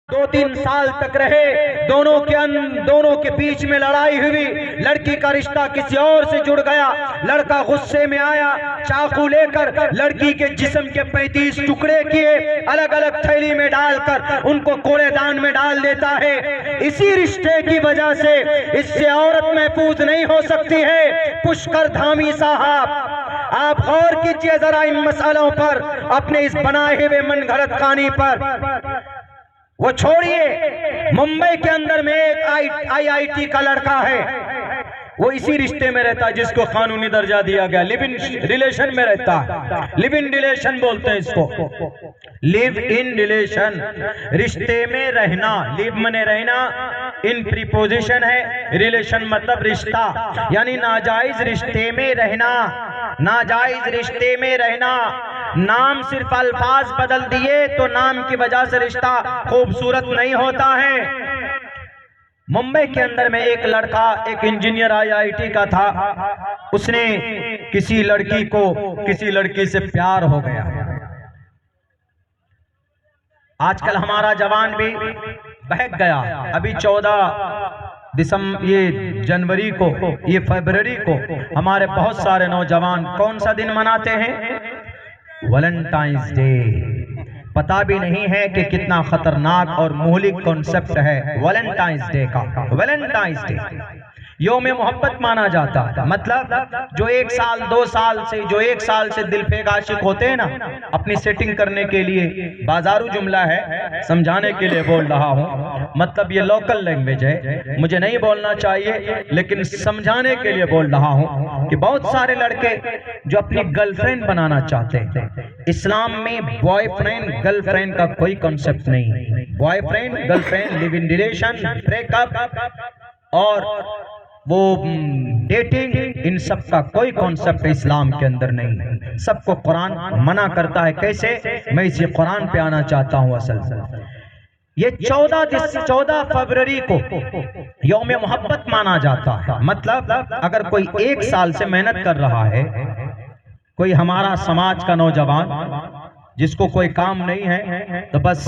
2-3 साल तक रहे, दोनों के बीच में लड़ाई हुई। लड़की का रिश्ता किसी और से जुड़ गया। लड़का गुस्से में आया, चाकू लेकर लड़की के जिस्म के 35 टुकड़े किए, अलग अलग थैली में डालकर उनको कूड़ेदान में डाल देता है। इसी रिश्ते की वजह से इससे औरत महफूज नहीं हो सकती है। पुष्कर धामी साहब, आप गौर कीजिए जरा इन मसलों पर, अपने इस बनाए हुए मनगढ़ंत कहानी पर। वो छोड़िए, मुंबई के अंदर में एक IIT का लड़का है, वो इसी रिश्ते में रहता है जिसको कानूनी दर्जा दिया गया, लिव इन रिलेशन में रहता है। लिव इन रिलेशन बोलते हैं इसको, लिव इन रिलेशन, रिश्ते में रहना। लिव मने रहना, इन प्रीपोजिशन है, रिलेशन मतलब रिश्ता, यानी नाजायज रिश्ते में रहना। नाजायज रिश्ते में रहना, नाम सिर्फ अल्फाज बदल दिए तो नाम की वजह से रिश्ता खूबसूरत नहीं होता है। मुंबई के अंदर में एक लड़का, एक इंजीनियर IIT का था, उसने किसी लड़की से प्यार हो गया। आजकल हमारा जवान भी बहक गया। अभी 14 ये जनवरी को, ये फरवरी को हमारे बहुत सारे नौजवान कौन सा दिन मनाते हैं? Valentine's day. पता भी नहीं है कि कितना खतरनाक और मुहलिक कॉन्सेप्ट है वैलेंटाइंस डे का। वैलेंटाइंस डे योम मोहब्बत माना जाता है। मतलब जो 1 साल 2 साल से, जो 1 साल से दिल पे आशिक होते हैं ना, अपनी सेटिंग करने के लिए, बाजारू जुमला है, समझाने के लिए बोल रहा हूँ, मतलब ये लोकल लैंग्वेज है, मुझे नहीं बोलना चाहिए लेकिन समझाने के लिए बोल रहा हूँ कि बहुत सारे लड़के जो अपनी गर्लफ्रेंड बनाना चाहते हैं, इस्लाम में बॉयफ्रेंड गर्लफ्रेंड का कोई कॉन्सेप्ट नहीं। Boyfriend girlfriend, live in relation, breakup और वो डेटिंग, इन सब का कोई कॉन्सेप्ट इस्लाम के अंदर नहीं। सबको कुरान मना करता है। कैसे? मैं इसी कुरान पे आना चाहता हूँ। असल ये 14 फरवरी को यौम मोहब्बत माना जाता है। मतलब अगर कोई 1 साल से मेहनत कर रहा है, कोई हमारा समाज का नौजवान जिसको कोई काम नहीं है, तो बस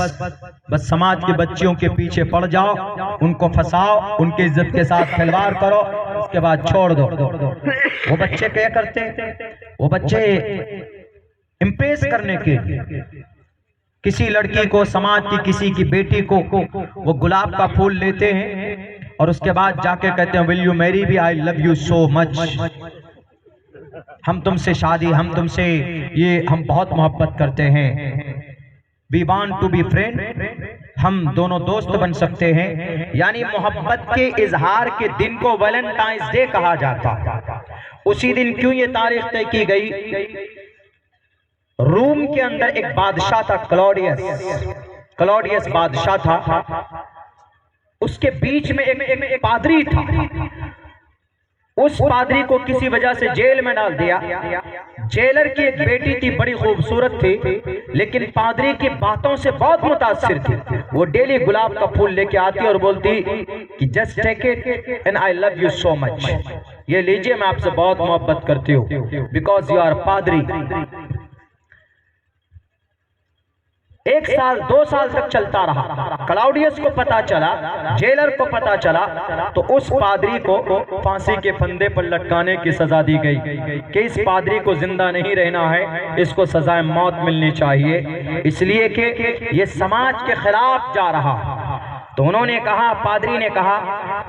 समाज की बच्चियों के पीछे पड़ जाओ, उनको फंसाओ, उनकी इज्जत के साथ खिलवाड़ करो, उसके बाद छोड़ दो। वो बच्चे क्या करते? वो बच्चे इम्प्रेस करने के लिए किसी लड़की को, समाज की किसी की बेटी को वो गुलाब का फूल लेते हैं और उसके बाद जाके कहते हैं will you marry me, I love you so much, हम तुमसे शादी, हम तुमसे ये, हम बहुत मोहब्बत करते हैं, we want to be friend, हम दोनों दोस्त बन सकते हैं। यानी मोहब्बत के इजहार के दिन को वैलेंटाइंस डे कहा जाता है। उसी दिन क्यों ये तारीख तय की गई? रोम के अंदर एक बादशाह था, क्लॉडियस बादशाह था। उसके बीच में एक पादरी था। उस पादरी को किसी वजह से जेल में डाल दिया। जेलर की एक बेटी थी, बड़ी खूबसूरत थी, लेकिन पादरी की बातों से बहुत मुतासिर थी। वो डेली गुलाब का फूल लेके आती और बोलती कि just take it and I love you so much, ये लीजिए, मैं आपसे बहुत मोहब्बत करती हूँ, बिकॉज यू आर पादरी। 1 साल 2 साल तक चलता रहा। क्लाउडियस को पता चला, जेलर को पता चला, तो उस पादरी को फांसी के फंदे पर लटकाने की सजा दी गई कि इस पादरी को जिंदा नहीं रहना है, इसको सजाए मौत मिलनी चाहिए, इसलिए कि ये समाज के खिलाफ जा रहा। तो उन्होंने कहा, पादरी ने कहा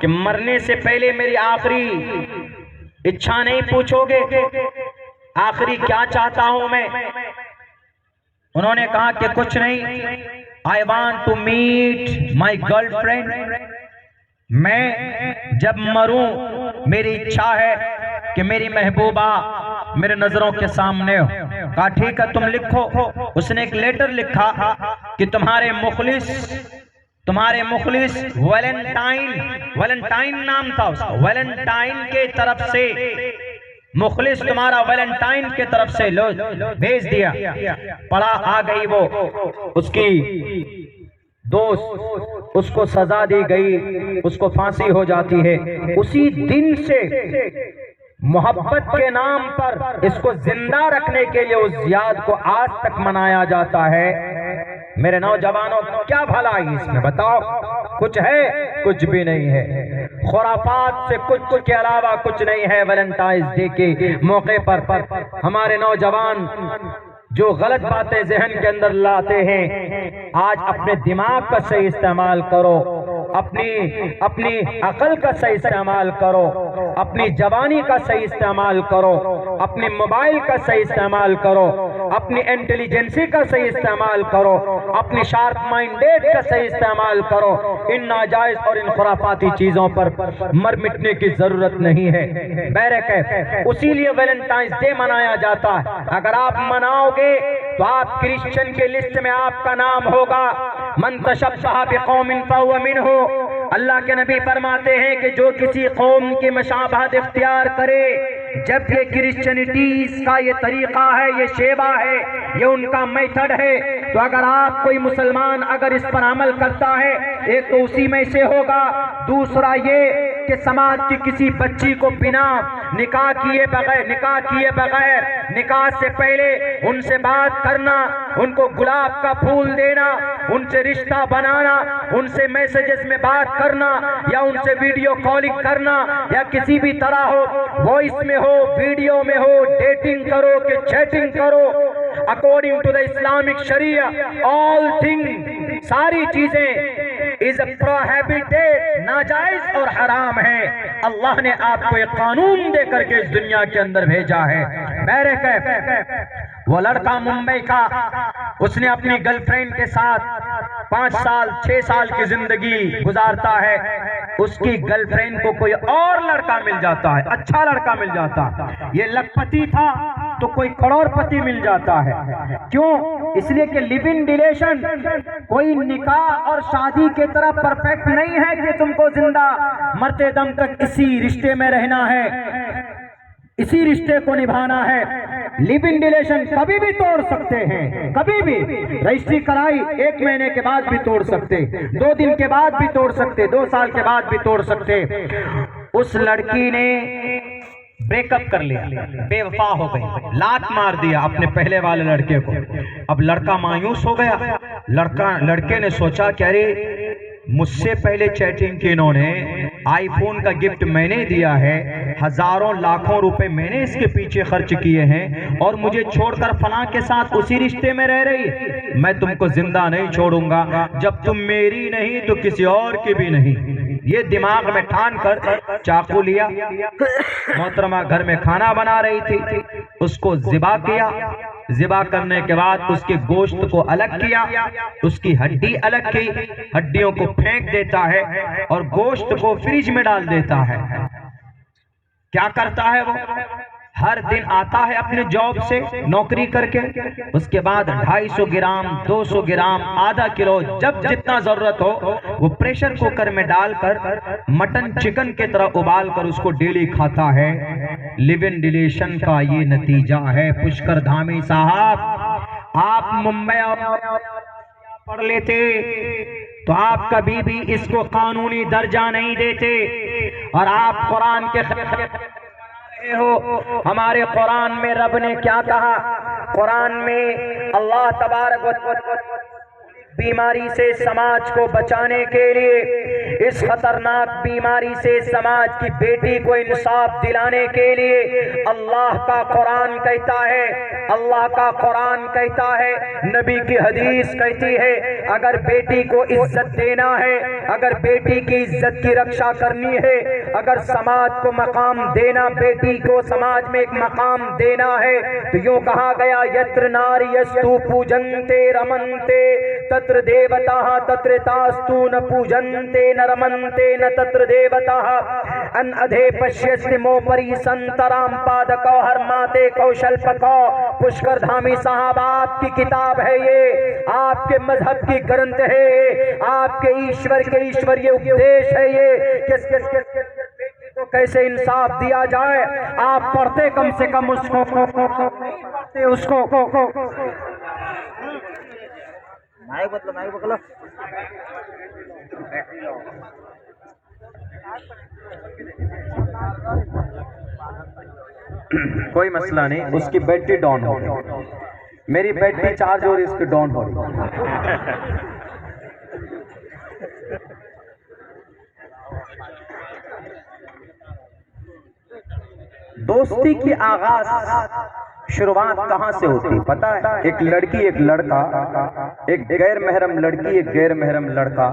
कि मरने से पहले मेरी आखिरी इच्छा नहीं पूछोगे, आखिरी क्या चाहता हूं मैं? उन्होंने कहा कि कुछ नहीं, I want to meet my girlfriend, मैं जब मरूं मेरी इच्छा है कि मेरी महबूबा मेरे नजरों के सामने हो। कहा ठीक है, तुम लिखो। उसने एक लेटर लिखा कि तुम्हारे मुखलिस वैलेंटाइन नाम था उसका, वैलेंटाइन के तरफ से, मुखलिस तुम्हारा वैलेंटाइन के तरफ से लो भेज दिया। पढ़ा, आ गई वो उसकी दोस्त, उसको सजा दी गई, उसको फांसी हो जाती है। उसी दिन से मोहब्बत के नाम पर इसको जिंदा रखने के लिए उस याद को आज तक मनाया जाता है मेरे नौजवानों, क्या भलाई इसमें बताओ? कुछ है? कुछ भी नहीं है। खुराफात से कुछ के अलावा कुछ नहीं है। वैलेंटाइंस डे के मौके पर हमारे नौजवान जो गलत बातें जहन के अंदर लाते हैं, आज अपने दिमाग का सही इस्तेमाल करो, अपनी अकल का सही इस्तेमाल करो, अपनी जवानी का सही इस्तेमाल करो, अपने मोबाइल का सही इस्तेमाल करो, अपनी इंटेलिजेंसी का सही इस्तेमाल करो, अपनी शार्प माइंडेड का सही इस्तेमाल करो। इन नाजायज और इन खुराफाती चीजों पर मर मिटने की जरूरत नहीं है। बैरक उसीलिए वैलेंटाइंस डे मनाया जाता है। अगर आप मनाओगे तो आप क्रिश्चियन के लिस्ट में आपका नाम होगा। मन तशब्बह बिकौमिन फहुव मिनहु। अल्लाह के नबी फरमाते हैं कि जो किसी कौम की मशाबहत इख्तियार करे, जब ये क्रिश्चियनिटीज का ये तरीका है, ये शेवा है, ये उनका मेथड है, तो अगर आप कोई मुसलमान अगर इस पर अमल करता है, एक तो उसी में से होगा। दूसरा ये कि समाज की किसी बच्ची को बिना निकाह किए बगैर निकाह से पहले उनसे बात करना, उनको गुलाब का फूल देना, उनसे रिश्ता बनाना, उनसे मैसेजेस में बात करना, या उनसे वीडियो कॉलिंग करना, या किसी भी तरह हो, वॉइस में हो, वीडियो में हो, डेटिंग करो कि चैटिंग करो, according to the Islamic sharia all thing, सारी चीजें इज प्रोहिबिटेड, नाजायज और हराम है। अल्लाह ने आपको एक कानून दे करके इस दुनिया के अंदर भेजा है। वो लड़का मुंबई का, उसने अपनी गर्लफ्रेंड के साथ 5 साल 6 साल की जिंदगी गुजारता है। उसकी गर्लफ्रेंड को कोई और लड़का मिल जाता है, अच्छा लड़का मिल जाता है। ये लखपति था तो कोई करोड़पति मिल जाता है। क्यों? इसलिए कि लिव इन रिलेशन कोई निकाह और शादी के तरह परफेक्ट नहीं है कि तुमको जिंदा मरते दम तक इसी रिश्ते में रहना है, इसी रिश्ते को निभाना है। लिव इन रिलेशन कभी भी तोड़ सकते हैं, कभी भी। रजिस्ट्री कराई 1 महीने के बाद भी तोड़ सकते, 2 दिन के बाद भी तोड़ सकते, 2 साल के बाद भी तोड़ सकते। उस लड़की ने ब्रेकअप कर लिया, बेवफा हो गई, लात मार दिया अपने पहले वाले लड़के को। अब लड़का मायूस हो गया। लड़के ने सोचा कि अरे मुझसे पहले चैटिंग की इन्होंने, आईफोन का गिफ्ट मैंने दिया है, हजारों लाखों रुपए मैंने इसके पीछे खर्च किए हैं, और मुझे छोड़कर फलां के साथ उसी रिश्ते में रह रही। मैं तुमको जिंदा नहीं छोड़ूंगा, जब तुम मेरी नहीं तो किसी और की भी नहीं। ये दिमाग में ठान कर चाकू लिया। मोहतरमा घर में खाना बना रही थी, उसको ज़िबा किया। ज़िबा करने के बाद उसके गोश्त को अलग किया, उसकी हड्डी अलग की, हड्डियों को फेंक देता है और गोश्त को फ्रिज में डाल देता है। क्या करता है वो? हर दिन आता है अपने जॉब से नौकरी करके, उसके बाद 250 ग्राम 200 ग्राम आधा किलो जब जितना जरूरत हो वो प्रेशर कुकर में डालकर मटन चिकन के तरह उबाल कर उसको डेली खाता है। लिव इन रिलेशन का ये नतीजा है। पुष्कर धामी साहब, आप मुंबई पढ़ लेते तो आप कभी भी इसको कानूनी दर्जा नहीं देते, और आप कुरान के हो। हमारे कुरान में रब ने क्या कहा? कुरान में अल्लाह तबारक व तआला बीमारी से समाज को बचाने के लिए, इस खतरनाक बीमारी से समाज की बेटी को इंसाफ दिलाने के लिए अल्लाह का कुरान कहता है, अल्लाह का कुरान कहता है, नबी की हदीस कहती है, अगर बेटी को इज्जत देना है, अगर बेटी की इज्जत की रक्षा करनी है, अगर समाज को मकाम देना, बेटी को समाज में एक मकाम देना है, तो यूं कहा गया, यत्र नार्यस्तु पूजन्ते रमन्ते तत्र देवताः तत्र तास्तु न पूजन्ते न रमन्ते न तत्र देवताः अन अधे पश्यस्ति मोपरि संतराम पादकौ हरमाते कौशल्पकौ। पुष्कर धामी साहब, आपकी किताब है ये, आपके मजहब की ग्रंथ है ये, आपके ईश्वर के ईश्वरीय उपदेश है ये। किस किस को कैसे इंसाफ दिया जाए आप पढ़ते कम से कम उसको, पढ़ते उसको कोई मसला नहीं, उसकी बैटरी डाउन हो गई। मेरी बैटरी चार्ज हो रही, इसकी डाउन हो रही। दोस्ती की आगाज शुरुआत कहाँ से होती पता है? एक लड़की एक लड़का, एक गैर महरम लड़की एक गैर महरम लड़का,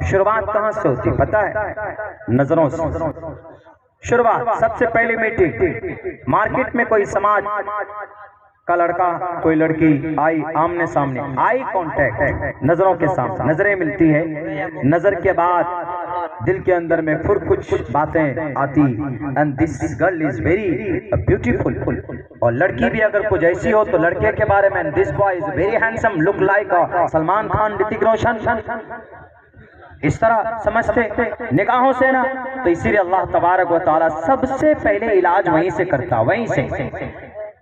शुरुआत कहाँ से होती पता है? नजरों से शुरुआत। सबसे पहले मीटिंग मार्केट में, कोई समाज का लड़का कोई लड़की आई, आमने सामने, आई कांटेक्ट, नजरों के सामने नजरें मिलती है। नजर के बाद दिल के अंदर में फिर कुछ बातें आती, and this girl is very beautiful. और लड़की भी अगर कुछ ऐसी हो तो लड़के के बारे में, this boy is very handsome, look like Salman Khan, Hrithik Roshan, इस तरह समझते निगाहों से ना। तो इसीलिए अल्लाह तबारक व तआला सबसे पहले इलाज वहीं से करता,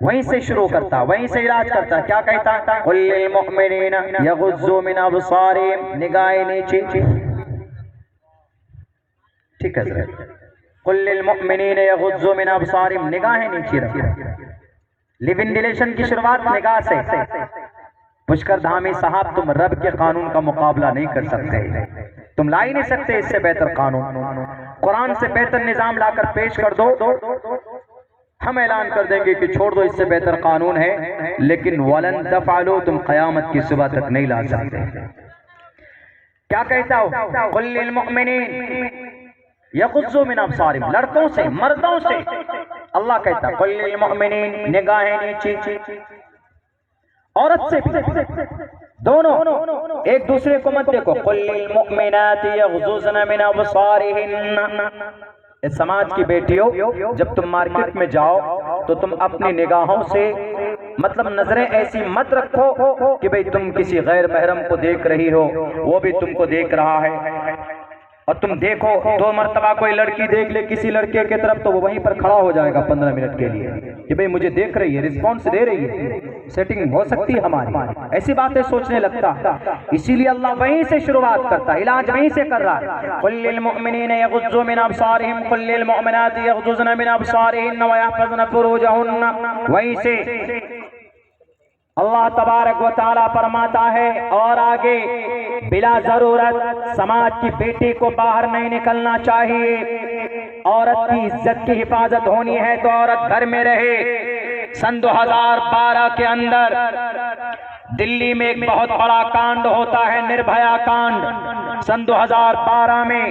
वहीं से शुरू करता, वहीं से इलाज करता। क्या कहता? कुल्लिल मुमिनीना यगुज़्ज़ू मिन अब्सारिहिम, निगाहें नीचे, ठीक है सर। कुल्लिल मुमिनीना यगुज़्ज़ू मिन अब्सारिहिम, निगाहें नीचे रखो। लिव इन रिलेशन की शुरुआत निगाह से। पुष्कर धामी साहब, तुम रब के कानून का मुकाबला नहीं कर सकते, तुम ला ही नहीं सकते इससे बेहतर कानून। कुरान से बेहतर निजाम लाकर पेश कर दो, हम ऐलान कर देंगे कि छोड़ दो, इससे बेहतर कानून है, लेकिन वलन तफअलू, तुम क़यामत की सुबह तक नहीं ला सकते। क्या कहता हो? कुल्लिल मुमिनीन यगुज़्ज़ू मिन अब्सारिहिम, लड़कों से, मर्दों से अल्लाह कहता कुल्लिल मुमिनीन, निगाहें नीचे। औरत से भी, दोनों एक दूसरे को मत देखो। कुल्लिल मुमिनाति यगुज़्ज़ुना मिन अब्सारिहिन्ना। इस समाज की बेटियों, जब तुम मार्केट में जाओ तो तुम अपनी निगाहों से, मतलब नजरें ऐसी मत रखो कि भाई तुम किसी गैर महरम को देख रही हो, वो भी तुमको देख रहा है। और तुम देखो 2 मरतबा कोई लड़की देख ले किसी लड़के के तरफ, तो वो वहीं पर खड़ा हो जाएगा 15 मिनट के लिए कि भाई मुझे देख रही है, रिस्पॉन्स दे रही है, सेटिंग हो सकती है हमारी, ऐसी बातें सोचने लगता। इसीलिए अल्लाह वहीं से शुरुआत करता, इलाज वहीं से कर रहा है। कुल्लिल मुमिनीना यगुज़्ज़ू मिन अब्सारिहिम, कुल्लिल मुमिनाति यगुज़्ज़ुना मिन अब्सारिहिन्ना व यहफ़ज़्ना फुरूजहुन्ना। वहीं से अल्लाह तबारक व तआला फरमाता है, और आगे बिला जरूरत समाज की बेटी को बाहर नहीं निकलना चाहिए। औरत की इज्जत की हिफाजत होनी है तो औरत घर में रहे। सन 2012 के अंदर दिल्ली में एक बहुत बड़ा कांड होता है, निर्भया कांड। सन 2012 में